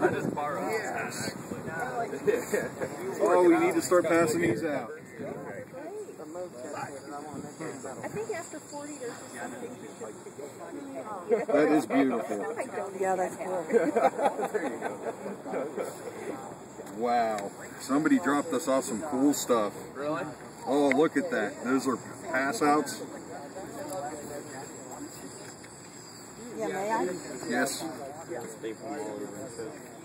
I just borrowed Yes. Oh, we need to start passing these out. I think after 40, there's just something you should That is beautiful. Yeah, that's cool. Wow. Somebody dropped us off some cool stuff. Really? Oh, look at that. Those are pass outs. Yeah, may I? Yes.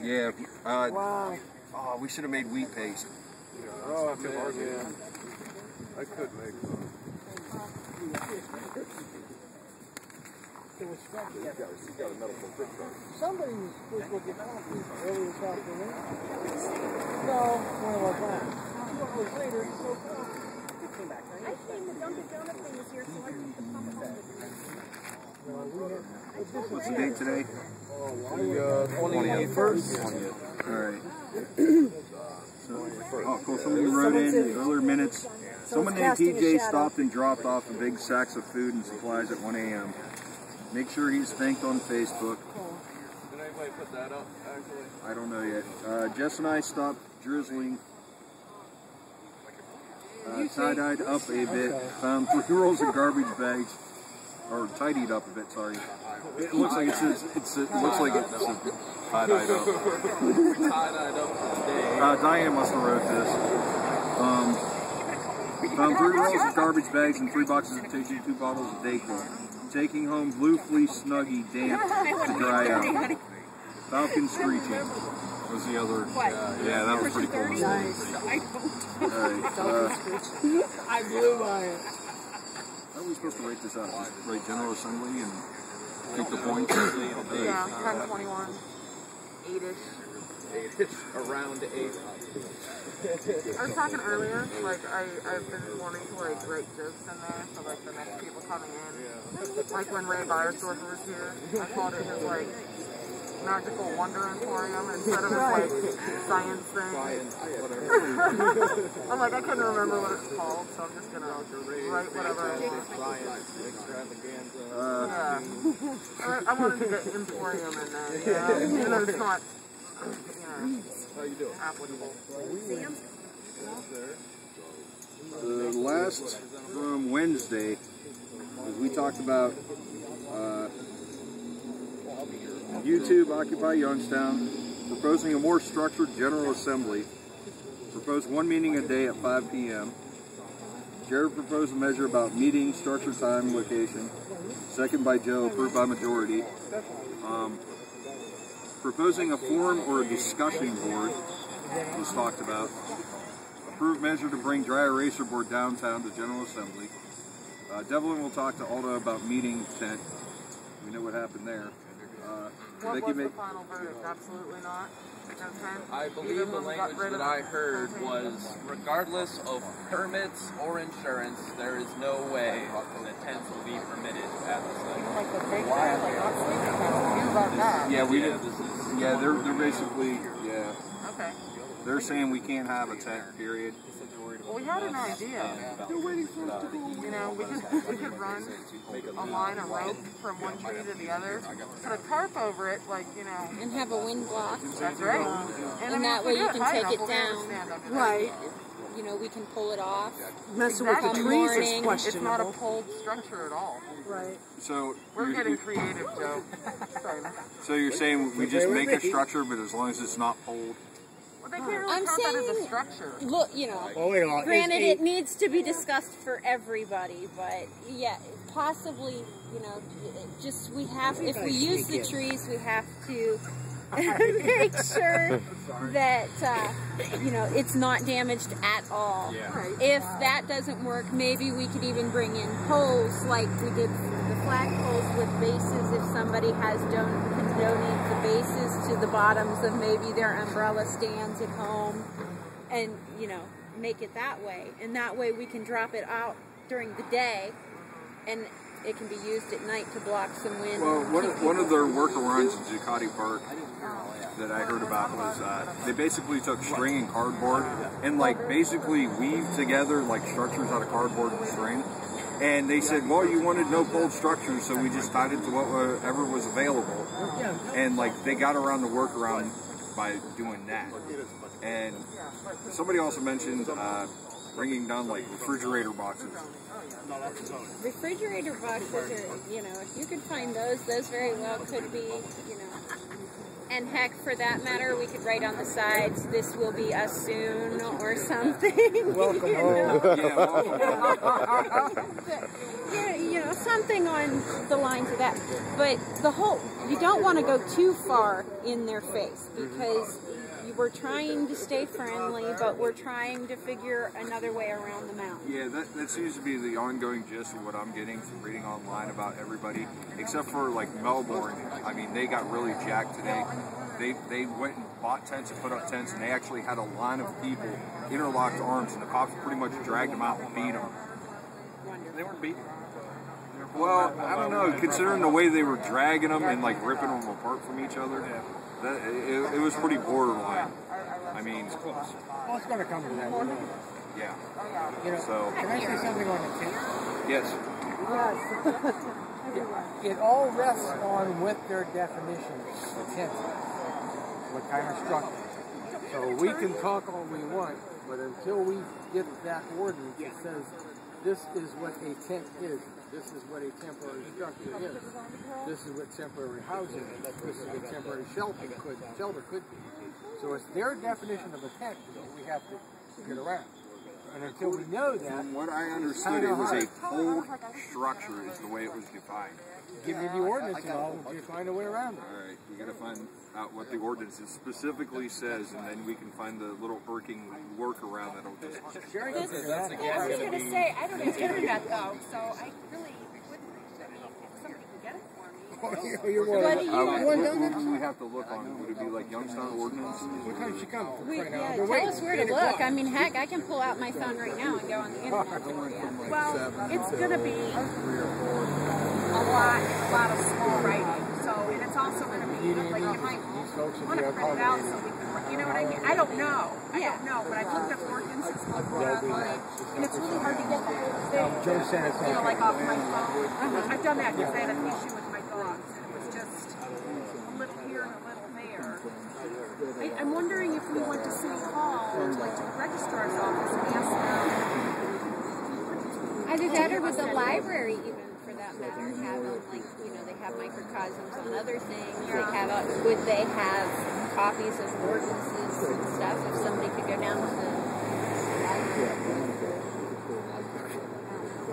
Yeah. Wow. Oh, we should have made wheat paste. Oh, man. I could make some. Somebody was supposed to get coffee early this afternoon. No, one of our guys. 2 hours later, he woke up. I came to Dunkin' Donut thing this year, so I took the pump home with me. What's the date today? The 21st. Alright. Oh, cool. Somebody wrote in earlier minutes. Someone named TJ stopped and dropped off a big sacks of food and supplies at 1 a.m. Make sure he's thanked on Facebook. Did anybody put that up, actually? I don't know yet. Jess and I stopped drizzling. Tie-dyed up a bit. Found 3 rolls of garbage bags. Or tidied up a bit, sorry. It looks like it looks like it's tie-dyed up. Tie-dyed up today. Diane must have wrote this. Found 3 rolls of garbage bags and 3 boxes of tissue, 2 bottles of Dayquil. Taking home blue fleece snuggie damp to dry out. Falcon screeching was the other. Yeah, that was pretty cool. I blew by it. How are we supposed to rate this out? Just write General Assembly and take the points? Yeah, 10:21. 8-ish. 8-ish. Around 8. I was talking earlier, like, I've been wanting to, like, write jokes in there for, like, the next people coming in. Like, when Ray Byersdorfer was here, I called it his, like, magical wonder emporium instead of his, like, science thing. I'm like, I couldn't remember what it's called, so I'm just gonna write whatever I want. Science extravaganza. Yeah. I wanted to get emporium in there, yeah. Even though it's not, How you doing? applicable. Last Wednesday, we talked about YouTube Occupy Youngstown, proposing a more structured General Assembly, proposed 1 meeting a day at 5 p.m. Jared proposed a measure about meeting, structure, time, location. Second by Joe, approved by majority. Proposing a forum or a discussion board was talked about. Approved measure to bring dry eraser board downtown to General Assembly. Devlin will talk to Alda about meeting tent. We know what happened there. What was the final verdict? Absolutely not. Okay. I believe the language that I heard was, regardless of permits or insurance, there is no way the tents will be permitted at the site. Like the big guy, like not sleeping tents. You about that? Yeah, we did. Yeah, they're basically, yeah. Okay. They're saying we can't have a tent, period. Well, we had an idea. They're waiting for us to go. You know, we could run a line of rope from one tree to the other, put a tarp over it, like, you know. And have a wind block. That's right. And that way you can take it down. Right. You know, we can pull it off. Messing with the trees is It's questionable. not a pulled structure at all. Right. So We're getting creative, Joe. So you're saying we just make a structure, but as long as it's not pulled? Well, they can't really I'm count that as a saying- structure. Look, you know, granted it needs to be discussed for everybody, but yeah, possibly, you know, just we have, if we use the trees, we have to make sure that, you know, it's not damaged at all. Yeah. If that doesn't work, maybe we could even bring in poles like we did the flag poles with bases. If somebody has can donate the bases to the bottoms of maybe their umbrella stands at home, and, you know, make it that way. And that way we can drop it out during the day, and it can be used at night to block some wind. Well, one of their workarounds in Zuccotti Park that I heard about was they basically took string and cardboard and like basically weaved together like structures out of cardboard and string. And they said, well, you wanted no pulled structures, so we just tied it to whatever was available. And like they got around the workaround by doing that. And somebody also mentioned bringing down like refrigerator boxes. Refrigerator boxes are, you know, if you could find those very well could be, you know. And heck, for that matter, we could write on the sides, "This will be us soon," or something. Welcome you home. know? Yeah, you know, something on the lines of that. But you don't want to go too far in their face, because we're trying to stay friendly, but we're trying to figure another way around the mountain. Yeah, that seems to be the ongoing gist of what I'm getting from reading online about everybody, except for like Melbourne. I mean, they got really jacked today. They went and bought tents and put up tents, and they actually had a line of people, interlocked arms, and the cops pretty much dragged them out and beat them. They weren't beaten. Well, I don't know, considering the way they were dragging them and like ripping them apart from each other, it was pretty borderline. I mean, it's close. Well, it's going to come to that. Yeah. You know, So, can I say something on the tent? yes. It all rests on what their definitions of tent is. What kind of structure. So we can talk all we want, but until we get that ordinance that says this is what a tent is, this is what a temporary structure is, this is what temporary housing is, this is what temporary shelter could be. So it's their definition of a tent that we have to get around. And until we know that, From what I understood, it was a whole structure is the way it was defined. give me the ordinance and I'll just find a way around it. All right, we got to find out what the ordinance specifically says, and then we can find the little irking workaround that'll just. Sherry This, can figure that out. I was going to say, I don't have internet though, so I really wouldn't if somebody can get it for me. You're What do you want? We have to look on. Would it be like Youngstown ordinance? What time she coming? Yeah, tell us where to look. I mean, heck, I can pull out my phone right now and go on the internet for you. Well, it's going to be a lot of small writing. So, and it's also going to be, like, you might want to print it out so we can, you know what I mean? I don't know. I don't know, but I've looked up ordinances before online, and it's really hard to get Joe sent us you know, like off my phone. I've done that because I had an issue with my dogs, and it was just a little here and a little there. I'm wondering if we went to City Hall, like to the registrar's office, and ask them. Either that or with the library, even for that matter, have like, you know, they have microcosms on other things. They have, would they have copies of ordinances and stuff if somebody could go down to the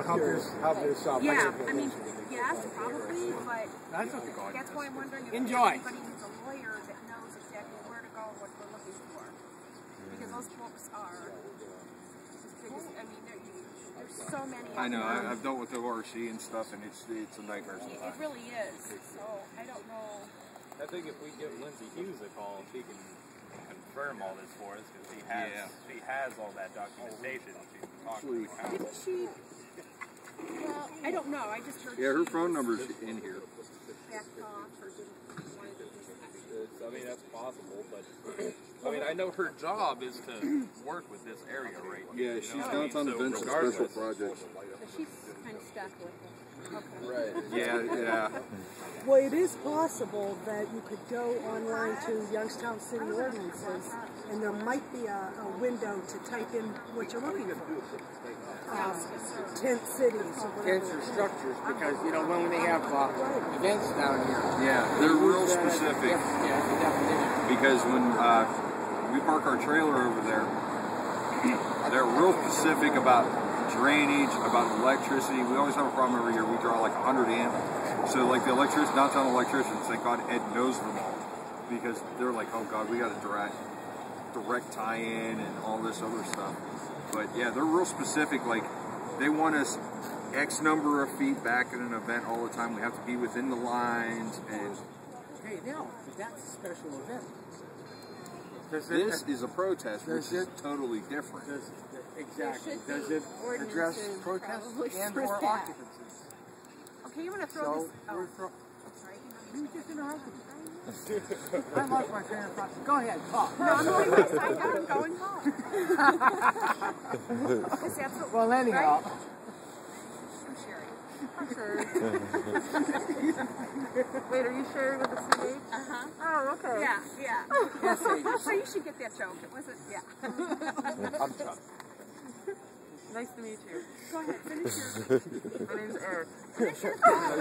Help this out. Yeah, I mean, yes, probably, but That's okay. that's why I'm wondering if Enjoy. anybody needs a lawyer that knows exactly where to go, what we're looking for. Because those books are as big as, I mean, there's so many of I know. them. I've dealt with ORC and stuff, and it's a nightmare It sometimes. really is. So, I don't know. I think if we give Lindsay Hughes a call, she can confirm all this for us, because she has all that documentation to talk to the county. Didn't she? Well, I don't know. I just heard. Yeah, her she phone number's in here. backed off or didn't want to do I mean, that's possible, but I mean, I know her job is to work with this area right here. Yeah, she's downtown events and special projects. So she's kind of stuck with it. Right. Yeah. Well, it is possible that you could go online to Youngstown City Ordinances, and there might be a window to type in what you're looking for. Tent cities or whatever. Tents or structures, because, you know, when they have events down here. Yeah, they're real specific. Yeah, the definition. Because when we park our trailer over there, they're real specific about drainage, about electricity. We always have a problem every year. We draw like 100 amp. So like the downtown electricians, thank God Ed knows them all. Because they're like, oh God, we got a direct tie-in and all this other stuff. But yeah, they're real specific. Like they want us X number of feet back at an event all the time. We have to be within the lines. And Hey, now, that's a special event. this is a protest, which is totally different. Exactly. should Does be it address ordinances protests probably and for or that. occupancies? Okay, you want to throw So, this? Oh, sorry. you just interrupted me. I lost my train of thought. Go ahead, talk. No, I'm going west. I'm going home. Is that so, Well, anyhow. right? I'm Sherry. Sure. Wait, are you sharing with the CH? Uh-huh. Oh, okay. Yeah, yeah. So you should get that joke. It wasn't, yeah. I'm Chuck. Nice to meet you. Go ahead, finish your... My name's Eric. Finish your thought.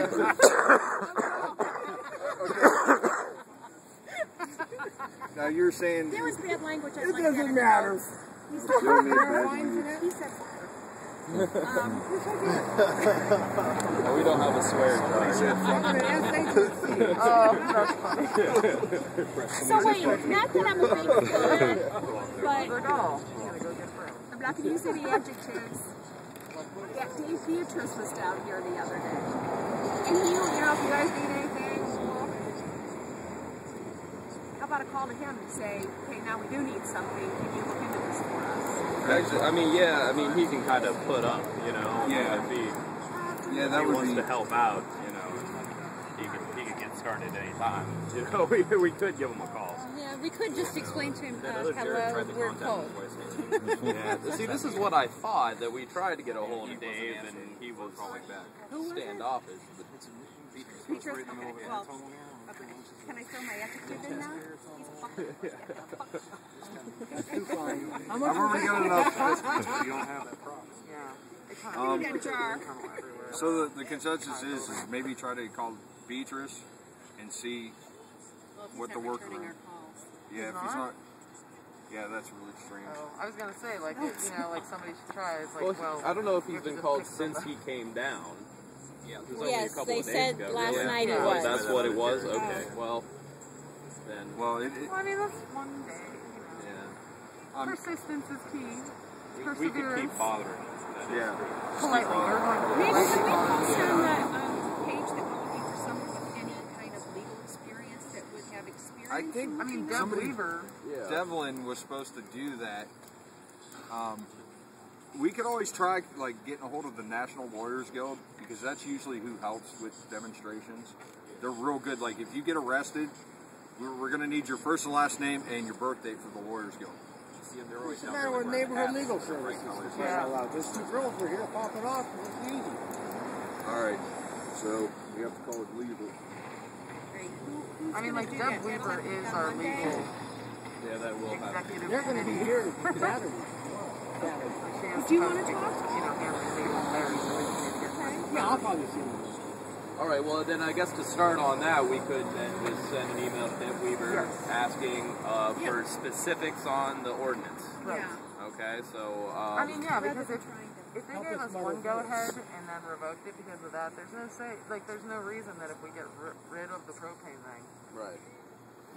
Now you're saying There was bad language. It doesn't matter. He said, Don't need wines in bad it. He said, We don't have a swear jar. Oh, that's funny. so wait, not that I'm a big fan, but Like, oh, you gotta go get friends. I'm not going to use any adjectives. Yeah, Dave Beatrice was down here the other day. And you know, if you guys need anything, well, how about a call to him and say, hey, now we do need something. Can you look into this for us? Actually, I mean, yeah, I mean, he can kind of put up, you know. Yeah. If he, that if he would wants be to help out, you know, he could get started any time. You know, we could give him a call. Yeah, we could just explain to him, Jared hello, tried to we're contact cold. him twice. Yeah. See, this is what I thought, that we tried to get a hold of Dave, and he was standoffish. Beatrice? Okay, well, okay. Can I throw my adjective in now? He's fucking. I've already got enough biscuits, but you don't have that problem. Yeah. I need a jar. So the consensus is maybe try to call Beatrice and see what the workaround. Yeah, if he's not. Yeah, that's really strange. Oh, I was gonna say, like, you know, like somebody should try. It's like, well, I don't know if he's you have to been just called pick since somebody. he came down. Yeah, it was only Yes, a couple they of days said ago. last really. night it Yeah. was. That's what it was? Okay, well, then, Well, Well, I mean, that's one day, you know. yeah. Persistence is key. We could Perseverance. keep bothering him. yeah. Politely. We're going to Maybe politely should we bother post you. on the page that we're looking for someone with any kind of legal experience that would have experience? I think- in I mean, looking Deb at- Weaver. Yeah. Devlin was supposed to do that. We could always try like getting a hold of the National Lawyers Guild because that's usually who helps with demonstrations. They're real good. Like if you get arrested, we're going to need your first and last name and your birth date for the Lawyers Guild. What's the matter with neighborhood legal services? Yeah. There's two girls were here popping off. It's easy. All right, so we have to call it legal. I mean, like, Deb Weaver is our legal Yeah, that will happen. executive They're going to be here Saturday. Do you wanna talk? You know, handling legal affairs, so we can get Yeah, I'll probably see them. All right, well, then I guess to start on that, we could then just send an email to Deb Weaver asking for specifics on the ordinance. Right. Okay, so, I mean, yeah, because if they gave us one go-ahead and then revoked it because of that, there's no there's no reason that if we get rid of the propane thing, right.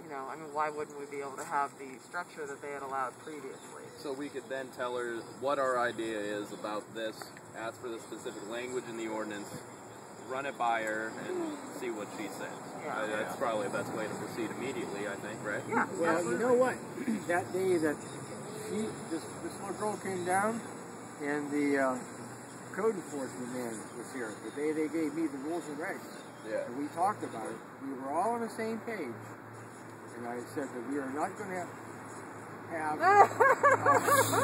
you know, I mean, why wouldn't we be able to have the structure that they had allowed previously? So we could then tell her what our idea is about this, ask for the specific language in the ordinance, run it by her, and see what she says. Yeah. That's probably the best way to proceed immediately, I think, right? Yeah. Well, you know what? That day that this little girl came down and the code enforcement man was here, the day they gave me the rules and regs, Yeah. and we talked about it, we were all on the same page. And I said that we are not going to have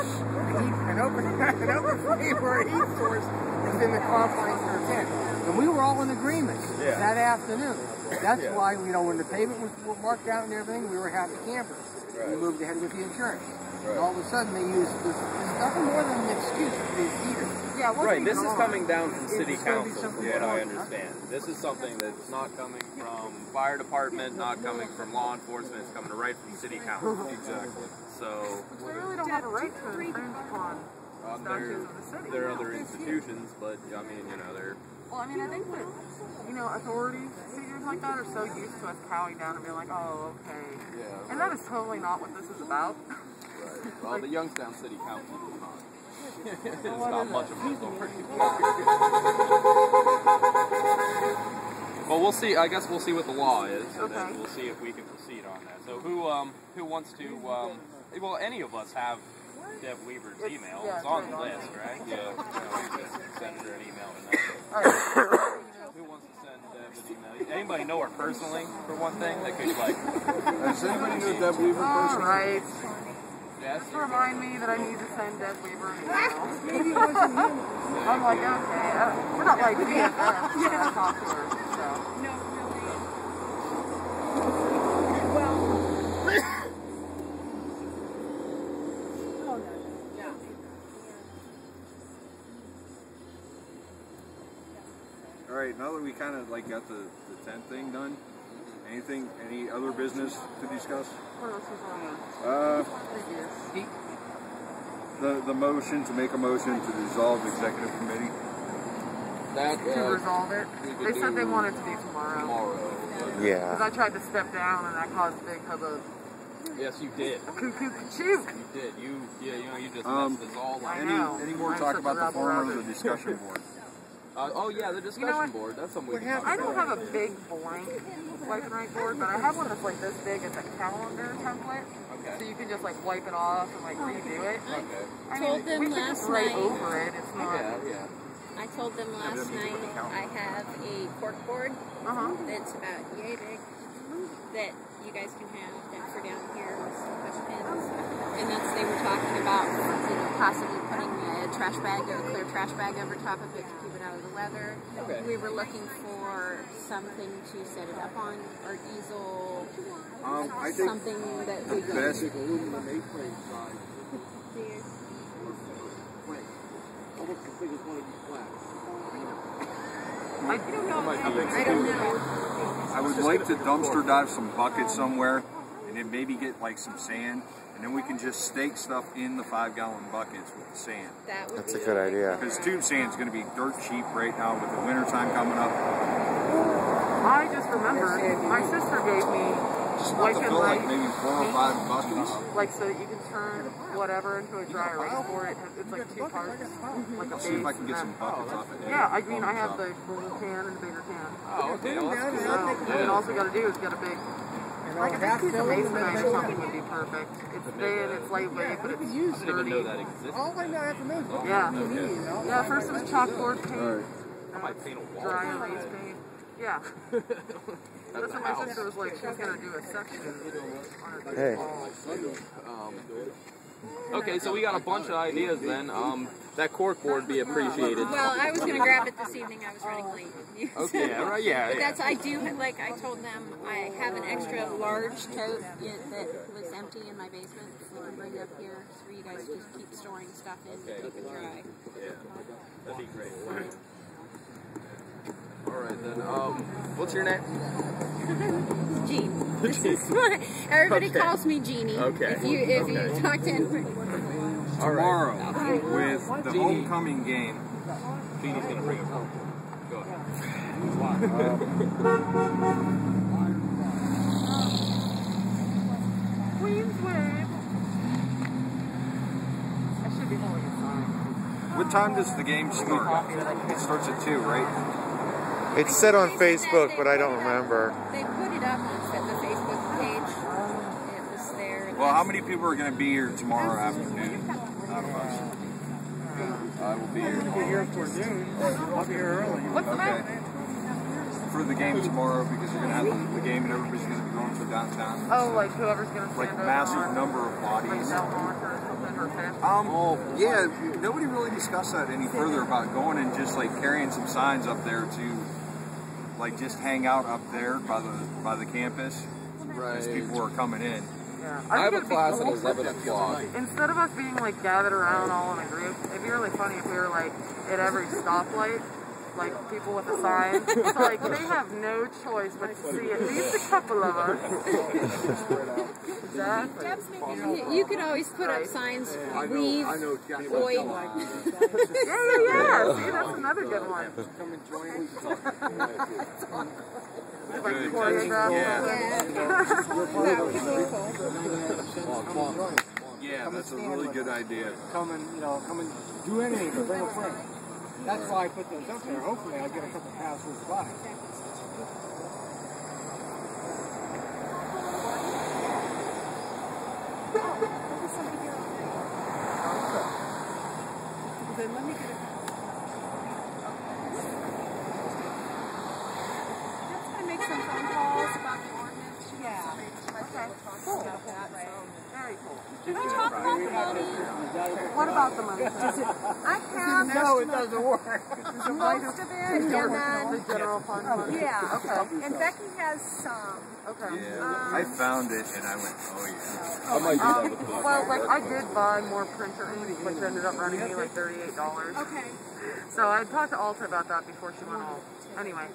an open flame or a heat source within the confines of our tent. And we were all in agreement that afternoon. That's why, you know, when the pavement was marked out and everything, we were happy campers. We moved ahead with the insurance. And all of a sudden they used this, it's nothing more than an excuse for these heaters. Yeah, what's Right, this even is on? coming down from city It's gonna be council, from something what I more. understand. This is something that's not coming from fire department, not coming from law enforcement, it's coming right from city council. Exactly. So, We really don't have a right to infringe upon statutes of the city. there are other institutions, but, I mean, you know, they're... Well, I mean, I think that, you know, authority figures like that are so used to us cowing down and being like, oh, okay. Yeah. And that is totally not what this is about. Right. Well, the Youngstown City Council is not. It's not much of an authority. Well, we'll see. I guess we'll see what the law is, and then we'll see if we can proceed on that. So, who wants to? Well, any of us have Deb Weaver's email. It's on the list, right? Yeah. We just send her an email tonight. Who wants to send Deb an email? Anybody know her personally, for one thing? That could like. Does anybody know Deb Weaver All personally? right. Yes. Just remind me that I need to send Deb Weaver an email. Maybe it wasn't him. I'm like, okay. We're not like BFFs. Yeah. I talk to her, so. No, really. Well, Oh, no. yeah. All right, now that we kind of like got the tent thing done, any other business to discuss? What else is on The motion to make a motion to dissolve the executive committee. That to resolve it? They said they wanted to be tomorrow. Yeah. Because I tried to step down and that caused a big hubbub. Yes, you did. Cuckoo, shoot! You did. You just messed this all up. Any more talk about the former of the discussion board? Oh yeah, the discussion board. That's something we can talk I don't about. have a big blank wipe and write board, but I have one that's like this big. It's a calendar template. Okay. So you can just like wipe it off and like redo it. Okay. I Told them we could last just write night. over it. It's not. Yeah. I told them last night I have a cork board that's about yay big that you guys can have that for down here with some push pins. And they were talking about, possibly putting a trash bag or a clear trash bag over top of it to keep it out of the weather. Okay. We were looking for something to set it up on, or easel, I think something that we the best. I don't know. I don't know. I would like to dumpster dive some buckets somewhere, and then maybe get like some sand, and then we can just stake stuff in the 5-gallon buckets with the sand. That's a good idea. Because tube sand is going to be dirt cheap right now with the winter time coming up. I just remembered my sister gave me Just Like enough to in fill like light maybe 4 or 5 buckets. like so that you can turn whatever into a dry erase board. It's like 2 parts, like a base. See if I can get and some buckets off it. yeah, I mean I have the little can and the bigger can. Oh, okay. Well, that's So then all we got to do is get a big, like a big piece of masonite or something would be perfect. It's thin, it's lightweight, but it's I didn't even know sturdy. that existed. All I know after this. Yeah. Yeah, first it was chalkboard paint, I might paint a wall. dry erase paint. Yeah. That's what my sister was like, she was going to do a section on her Hey. wall. Okay, so we got a bunch of ideas then. That cork board be appreciated. Well, I was going to grab it this evening. I was running late. Okay, yeah, right, yeah. But that's, I do, like I told them, I have an extra large tote that was empty in my basement that we can bring up here for you guys to just keep storing stuff in and keep it dry. Yeah, that'd be great. Alright then, what's your name? Jean. This is my, everybody Okay. calls me Jeannie. Okay. If you talk to anybody. Tomorrow, with the homecoming game, Jeannie's gonna bring it home. Go ahead. Queens wave. I should be holding a sign. what time does the game start? It starts at 2, right? It said on Facebook, but I don't remember. They put it up on the Facebook page. It was there. Well, how many people are going to be here tomorrow afternoon? Out of us. I will be here. I'll be here for noon. I'll be here early. What's the matter? For the game tomorrow, because you're going to have the game and everybody's going to be going to downtown. Oh, like whoever's going to Like stand up. massive number of Like bodies. Belmont or something or Fifth. Yeah, nobody really discussed that any further about going and just like carrying some signs up there to like just hang out up there by the campus as people are coming in. Yeah. I have a think it'd be class at cool. 11 o'clock. Instead of us being like gathered around all in a group, it'd be really funny if we were like at every stoplight, like people with a sign. So like they have no choice but to see at least a couple of us. Exactly. You could always put up signs, leave, void. Yeah. See, that's another good one. Come and join Like choreographed. Yeah, that's a really good idea. come and do anything to bring a friend. That's why I put those up there. Hopefully I'll get a couple passers by. Then let me get it. Just gonna make some phone calls about the ordinance. Yeah. Okay. Cool. Very cool. Can we talk about the money? What about the money? I have No, it doesn't work. most of it, and then The general fund money? yeah. Okay. And Becky has some. Okay. Yeah, I found it and I went, oh yeah. I might do that with the Well, like I did buy more printer ink, which ended up running me like $38. Okay. So I talked to Alta about that before she went home. Anyway,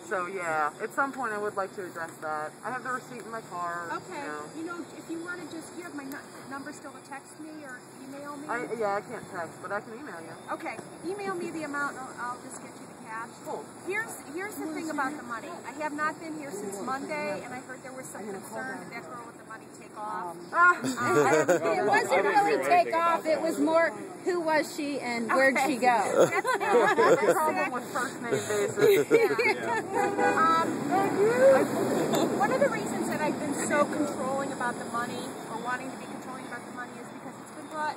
so yeah, at some point I would like to address that. I have the receipt in my car. Okay. You know, if you want to just, you have my number still to text me or email me? Yeah, I can't text, but I can email you. Okay. Email me the amount and I'll just get you the cash. Cool. Here's the thing about the money. I have not been here since Monday, and I heard there was some concern that that girl with the money take off. It wasn't really take off. It was more, who was she and where'd she go? That's The problem with first name basis. One of the reasons that I've been so controlling about the money, or wanting to be controlling about the money, is because it's been brought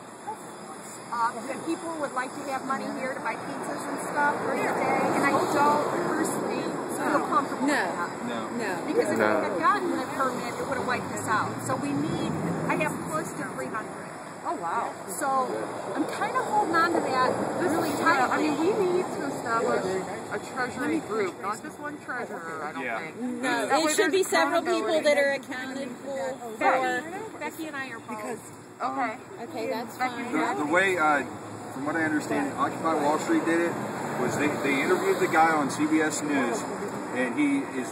up that people would like to have money here to buy pizzas and stuff during the day, and I don't personally feel comfortable with that. No. Because if I had gotten the permit, it would have wiped this out. So I have close to 300. Oh wow. So I'm kind of holding on to that really tightly. I mean, we need to establish a treasury group, not just one treasurer, I don't think. No, That way it should be there's several people accountability. that are accounted for. Becky and I are both. Okay. Okay, that's fine. The way, from what I understand, Occupy Wall Street did it was they interviewed the guy on CBS News, and he is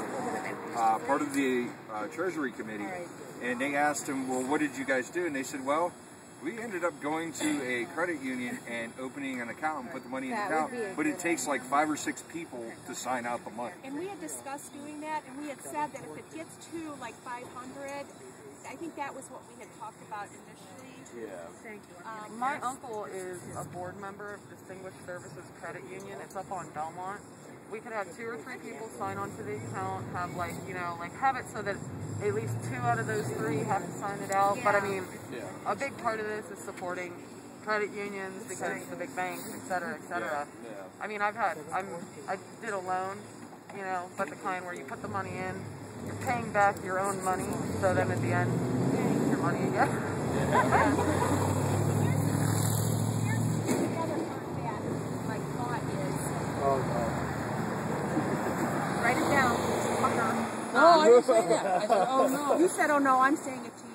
part of the Treasury Committee, and they asked him, well, what did you guys do? And they said, well, we ended up going to a credit union and opening an account and put the money in the account, but it takes like 5 or 6 people to sign out the money. And we had discussed doing that, and we had said that if it gets to like 500, I think that was what we had talked about initially. Yeah. Thank you. My uncle is a board member of Distinguished Services Credit Union. It's up on Belmont. We could have 2 or 3 people sign on to the account, have have it so that at least 2 out of those 3 have to sign it out. But I mean, a big part of this is supporting credit unions because the big banks, et cetera, et cetera. I mean, I did a loan, but the kind where you put the money in, you're paying back your own money, so then at the end, you use your money again. Here's the other part that my thought is. Oh, no. Write it down. No, I didn't say that. I said, oh no. You said, oh no, I'm saying it to you.